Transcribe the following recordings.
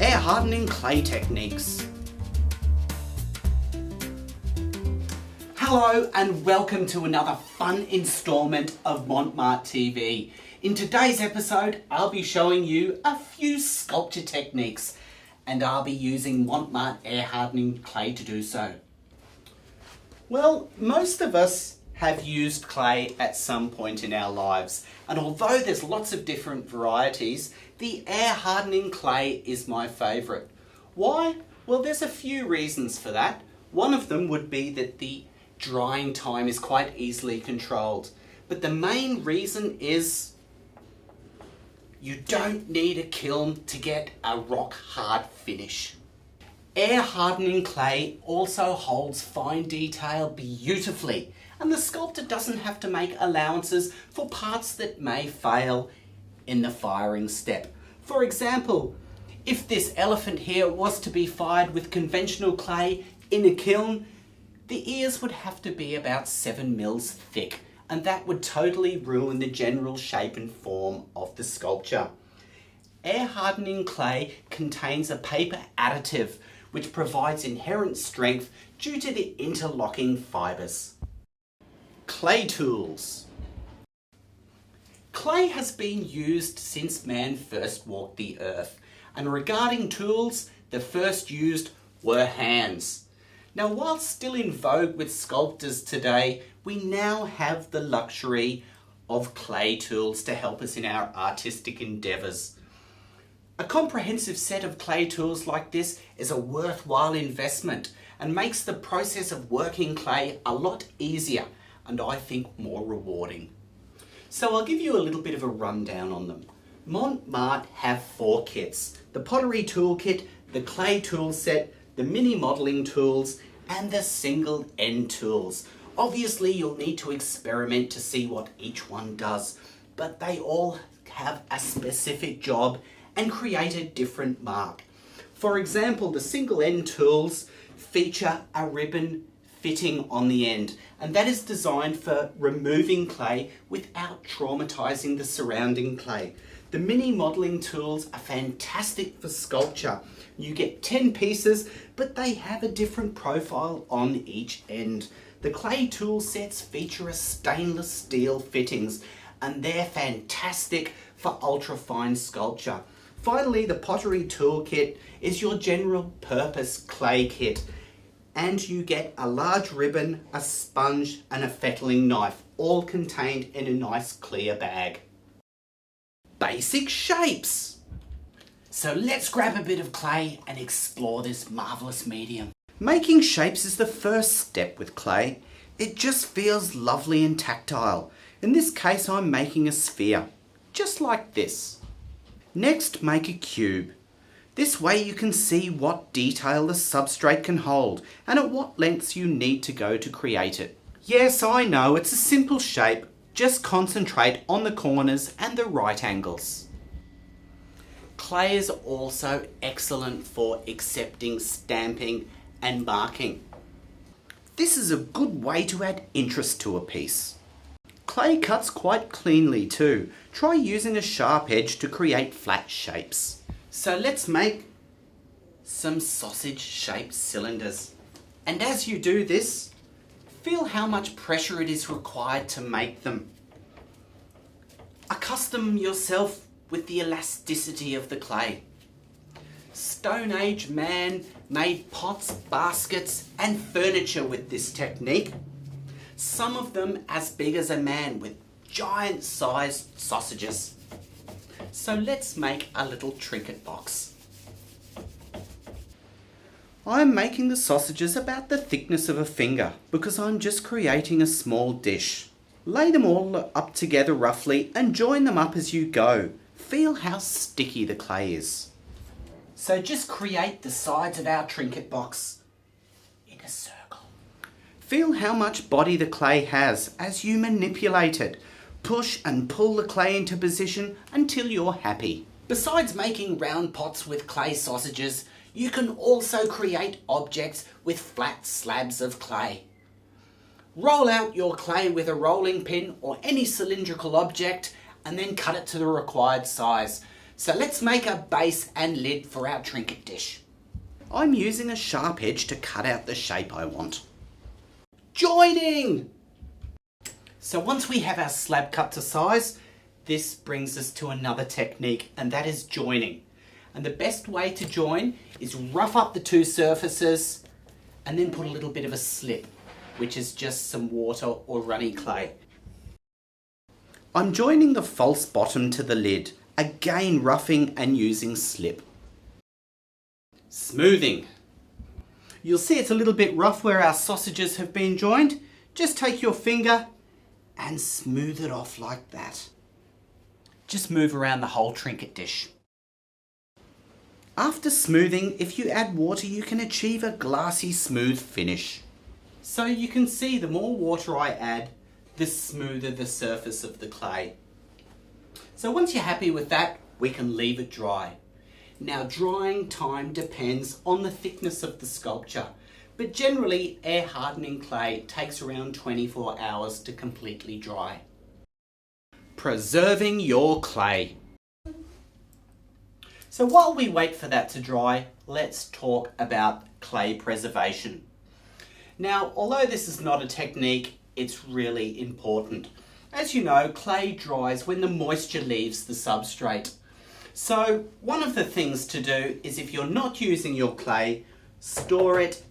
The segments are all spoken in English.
Air hardening clay techniques. Hello and welcome to another fun installment of Mont Marte TV. In today's episode, I'll be showing you a few sculpture techniques and I'll be using Mont Marte air hardening clay to do so. Well, most of us have used clay at some point in our lives, and although there's lots of different varieties, the air hardening clay is my favourite. Why? Well, there's a few reasons for that. One of them would be that the drying time is quite easily controlled, but the main reason is you don't need a kiln to get a rock hard finish. Air hardening clay also holds fine detail beautifully, and the sculptor doesn't have to make allowances for parts that may fail in the firing step. For example, if this elephant here was to be fired with conventional clay in a kiln, the ears would have to be about 7 mils thick, and that would totally ruin the general shape and form of the sculpture. Air hardening clay contains a paper additive which provides inherent strength due to the interlocking fibres. Clay tools. Clay has been used since man first walked the earth, and regarding tools, the first used were hands. Now, while still in vogue with sculptors today, we now have the luxury of clay tools to help us in our artistic endeavours. A comprehensive set of clay tools like this is a worthwhile investment and makes the process of working clay a lot easier and I think more rewarding. So I'll give you a little bit of a rundown on them. Mont Marte have 4 kits: the pottery tool kit, the clay tool set, the mini modelling tools and the single end tools. Obviously you'll need to experiment to see what each one does, but they all have a specific job and create a different mark. For example, the single end tools feature a ribbon fitting on the end, and that is designed for removing clay without traumatizing the surrounding clay. The mini modelling tools are fantastic for sculpture. You get 10 pieces, but they have a different profile on each end. The clay tool sets feature a stainless steel fittings, and they're fantastic for ultra-fine sculpture. Finally, the pottery tool kit is your general purpose clay kit, and you get a large ribbon, a sponge and a fettling knife, all contained in a nice clear bag. Basic shapes. So let's grab a bit of clay and explore this marvellous medium. Making shapes is the first step with clay. It just feels lovely and tactile. In this case, I'm making a sphere, just like this. Next, make a cube. This way you can see what detail the substrate can hold and at what lengths you need to go to create it. Yes, I know, it's a simple shape. Just concentrate on the corners and the right angles. Clay is also excellent for accepting, stamping and marking. This is a good way to add interest to a piece. Clay cuts quite cleanly too. Try using a sharp edge to create flat shapes. So let's make some sausage-shaped cylinders. And as you do this, feel how much pressure it is required to make them. Accustom yourself with the elasticity of the clay. Stone Age man made pots, baskets and furniture with this technique. Some of them as big as a man with giant sized sausages. So let's make a little trinket box. I'm making the sausages about the thickness of a finger because I'm just creating a small dish. Lay them all up together roughly and join them up as you go. Feel how sticky the clay is. So just create the sides of our trinket box in a circle. Feel how much body the clay has as you manipulate it. Push and pull the clay into position until you're happy. Besides making round pots with clay sausages, you can also create objects with flat slabs of clay. Roll out your clay with a rolling pin or any cylindrical object and then cut it to the required size. So let's make a base and lid for our trinket dish. I'm using a sharp edge to cut out the shape I want. Joining! So once we have our slab cut to size, this brings us to another technique, and that is joining. And the best way to join is rough up the two surfaces and then put a little bit of a slip, which is just some water or runny clay. I'm joining the false bottom to the lid, again roughing and using slip. Smoothing. You'll see it's a little bit rough where our sausages have been joined. Just take your finger and smooth it off like that. Just move around the whole trinket dish. After smoothing, if you add water, you can achieve a glassy smooth finish. So you can see the more water I add, the smoother the surface of the clay. So once you're happy with that, we can leave it dry. Now drying time depends on the thickness of the sculpture, but generally air hardening clay takes around 24 hours to completely dry. Preserving your clay. So while we wait for that to dry, let's talk about clay preservation. Now, although this is not a technique, it's really important. As you know, clay dries when the moisture leaves the substrate. So one of the things to do is, if you're not using your clay, store it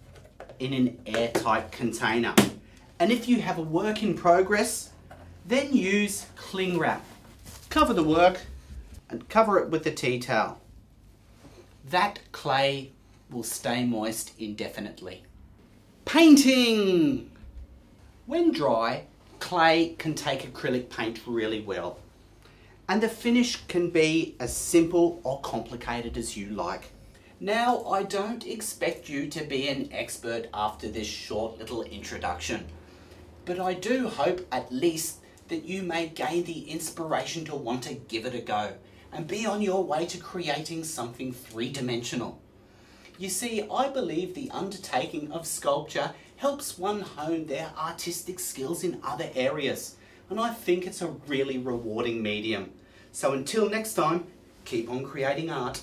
in an airtight container. And if you have a work in progress, then use cling wrap. Cover the work and cover it with a tea towel. That clay will stay moist indefinitely. Painting! When dry, clay can take acrylic paint really well, and the finish can be as simple or complicated as you like. Now, I don't expect you to be an expert after this short little introduction, but I do hope at least that you may gain the inspiration to want to give it a go and be on your way to creating something three-dimensional. You see, I believe the undertaking of sculpture helps one hone their artistic skills in other areas, and I think it's a really rewarding medium. So until next time, keep on creating art.